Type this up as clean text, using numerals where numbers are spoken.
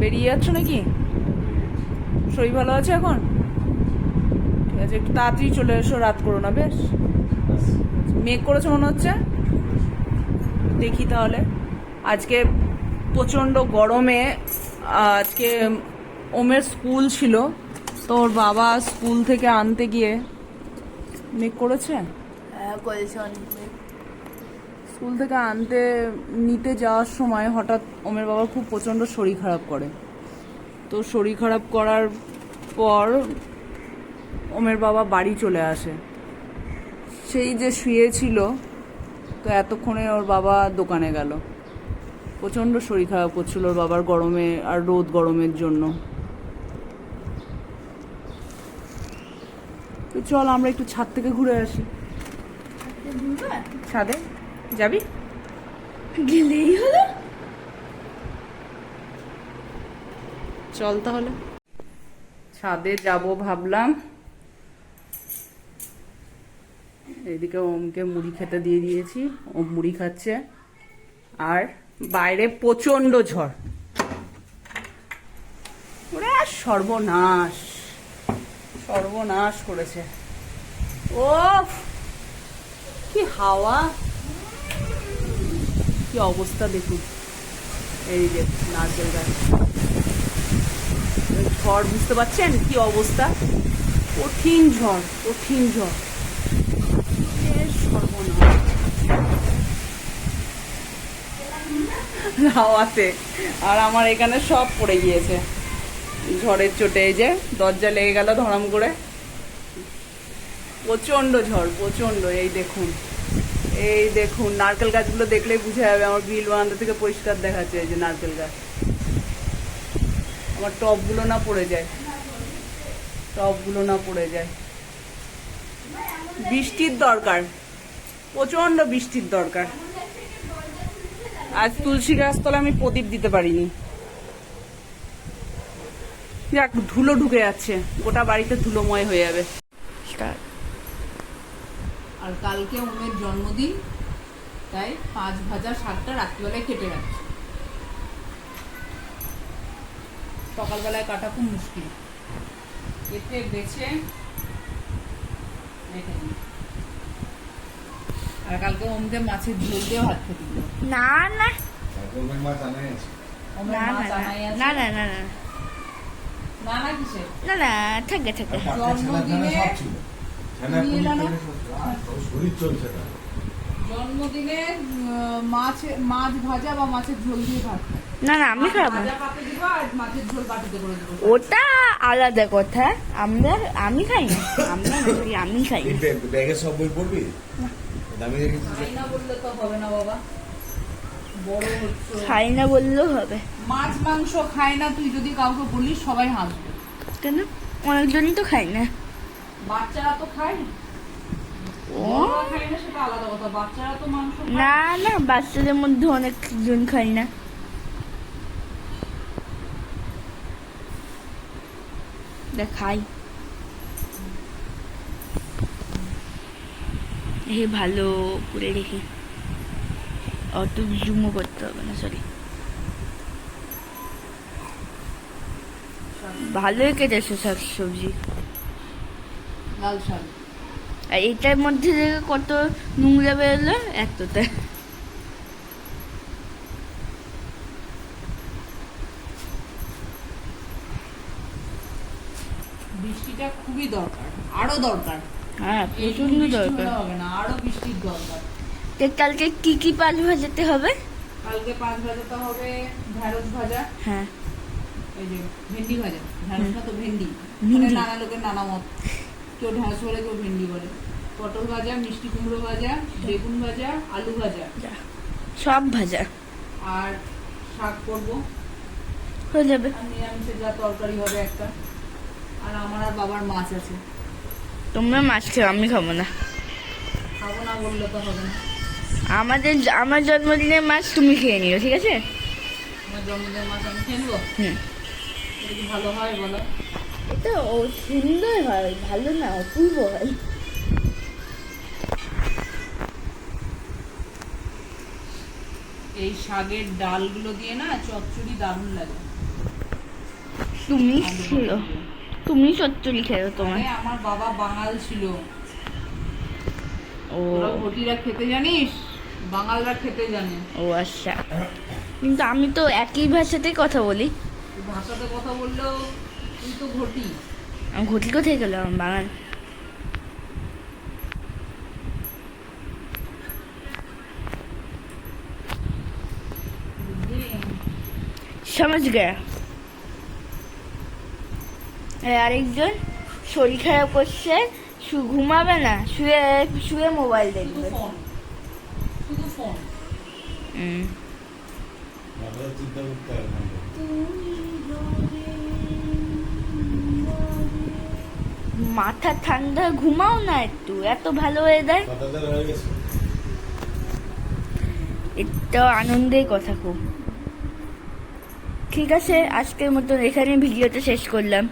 বেরিয়ে যাচ্ছ নাকি? শরীর ভালো আছে এখন? ঠিক আছে, একটু তাড়াতাড়ি চলে এসো, রাত করো না বেশ। মেঘ করেছে মনে হচ্ছে, দেখি তাহলে। আজকে প্রচণ্ড গরমে আজকে ওমের স্কুল ছিল, তো ওর বাবা স্কুল থেকে আনতে গিয়ে মেঘ করেছে। হ্যাঁ করেছে অনেক। স্কুল থেকে নিতে যাওয়ার সময় হঠাৎ ওমের বাবার খুব প্রচণ্ড শরীর খারাপ করে। তো শরীর খারাপ করার পর ওমের বাবা বাড়ি চলে আসে। সেই যে শুয়েছিল, তো এতক্ষণে ওর বাবা দোকানে গেল। প্রচণ্ড শরীর খারাপ করছিল ওর বাবার, গরমে আর রোদ গরমের জন্য। তো চল আমরা একটু ছাদ থেকে ঘুরে আসি। ছাদে যাবি? গেলেই হলো। চল তাহলে ছাদে যাব ভাবলাম। এইদিকে ওমকে মুড়ি খেতে দিয়ে দিয়েছি, ও মুড়ি খাচ্ছে। আর বাইরে প্রচন্ড ঝড়, ওরে সর্বনাশ, সর্বনাশ করেছে। ও কি হাওয়া, কি অবস্থা দেখুন। এই যে নারকেল গাছ, ঝড় বুঝতে পারছেন কি অবস্থা? কঠিন ঝড়, কঠিন ঝড়, সর্বনাশ হাওয়াতে। আর আমার এখানে সব পড়ে গিয়েছে ঝড়ের চোটে। এই যে দরজা লেগে গেল ধরাম করে। প্রচন্ড ঝড়, প্রচন্ড। এই দেখুন, এই দেখুন নারকেল গাছগুলো দেখলেই বুঝে যাবে আমার গ্রিল বারান্দা থেকে পরিষ্কার দেখাচ্ছে। এই যে নারকেল গাছ, আমার টবগুলো না পড়ে যায়, টবগুলো না পড়ে যায়। বৃষ্টির দরকার, প্রচন্ড বৃষ্টির দরকার। আজ তুলসী গাছতলা আমি প্রদীপ দিতে পারিনি। যাক, ধুলো ঢুকে যাচ্ছে, গোটা বাড়িতে ধুলোময় হয়ে যাবে। আর কালকে ওমের জন্মদিন, তাই 5 ভাজা শাকটা রাত্রিবেলায় কেটে রাখছি। সকালবেলায় কাটা খুব মুশকিল, কেটে বেছে রেখে দিই। আর কালকে ওমকে মাছের ঝোল দিয়ে ভাত খেতে দিল। না না ওমের মাছ আনাই আছে। না না না না না না না কিসের না না থাকে থাকে। জন্মদিনে মাছ ভাজা বা মাছের ঝোল দিয়ে ভাত। না না আমি খাবো, মাছের ঝোল বাটিতে করে দেবো। ওটা আলাদা কথা। আমি খাই না, আমি খাই না। ব্যাগে সব বই পড়বি? খাই না বললে তো হবে না বাবা, বড় হচ্ছে। খাই না বললেও হবে। মাছ মাংস খায় না তুই যদি কাউকে বলিস সবাই হাসবে। কেন? অনেকজনই তো খাই না। বাচ্চারা তো খায়, ও খায় না সেটা আলাদা কথা, বাচ্চারা তো মাংস না না, বাচ্চাদের মধ্যে অনেকজন খাই না। খাই ভালো করে রেখে, অত জুমো করতে হবে না। সরি, ভালোই কেটেছে শাক সবজি। লাল শাক, আর এটার মধ্যে থেকে কত নোংরা বেরোলো এতটা। বৃষ্টিটা খুবই দরকার, আরো দরকার। হ্যাঁ প্রচন্ড দরকার। হবে না, আরো বৃষ্টির দরকার। কালকে কি কি পাঁচ ভাজাতে হবে? কালকে 5 ভাজাতে হবে ঢেঁড়স ভাজা, হ্যাঁ এই যে ভেন্ডি ভাজা, ঢেঁড়স না তো ভেন্ডি, ভেন্ডি। নানা লোকের নানা মত, কেউ ঢেঁড়স বলে কেউ ভেন্ডি বলে। পটল ভাজা, মিষ্টি কুমড়ো ভাজা, বেগুন ভাজা, আলু ভাজা, সব ভাজা। আর শাক করবো, হয়ে যাবে। আর নিরামিষের যা তরকারি হবে একটা। আর আমার আর বাবার মাছ আছে। তোমরা মাছ খেও, আমি খাবো না। খাবো না বললে তো হবে না। আমার জন্মদিনের মাছ তুমি খেয়ে নিও, ঠিক আছে? আমার জন্মদিনের মাছ আমি খেয়ে নেবো? হুম, এটা কি ভালো হয় বলো? এটা সুন্দর হয়, ভালো না অপূর্ব হয়। এই শাকের ডালগুলো দিয়ে না চচ্চড়ি দারুণ লাগে। তুমি ছিল, তুমি চচ্চড়ি খেলো তোমার। আরে আমার বাবা বাঙাল ছিল। ও তোরা ঘটিরা খেতে জানিস, বাঙালরা খেতে জানে। ও আচ্ছা, কিন্তু আমি তো একই ভাষাতেই কথা বলি। তুই ভাষাতে কথা বললেও তুই তো ঘটি। আমি ঘটি কোথায় গেলাম, বাঙাল। সমাজ গয়া। আরেকজন শরীর খারাপ করছে, ঘুমাবে না, শুয়ে শুয়ে মোবাইল শুধু দেখবে। ফোন, শুধু ফোন। হুম। মাথায় চিন্তা করতে হবে না। মাথা ঠান্ডা, ঘুমাও না একটু, এত ভালো ওয়েদার। ৭,০০০ হয়ে গেছে। এটাও আনন্দের কথা খুব। ঠিক আছে, আজকের মতন এখানে ভিডিওটা শেষ করলাম।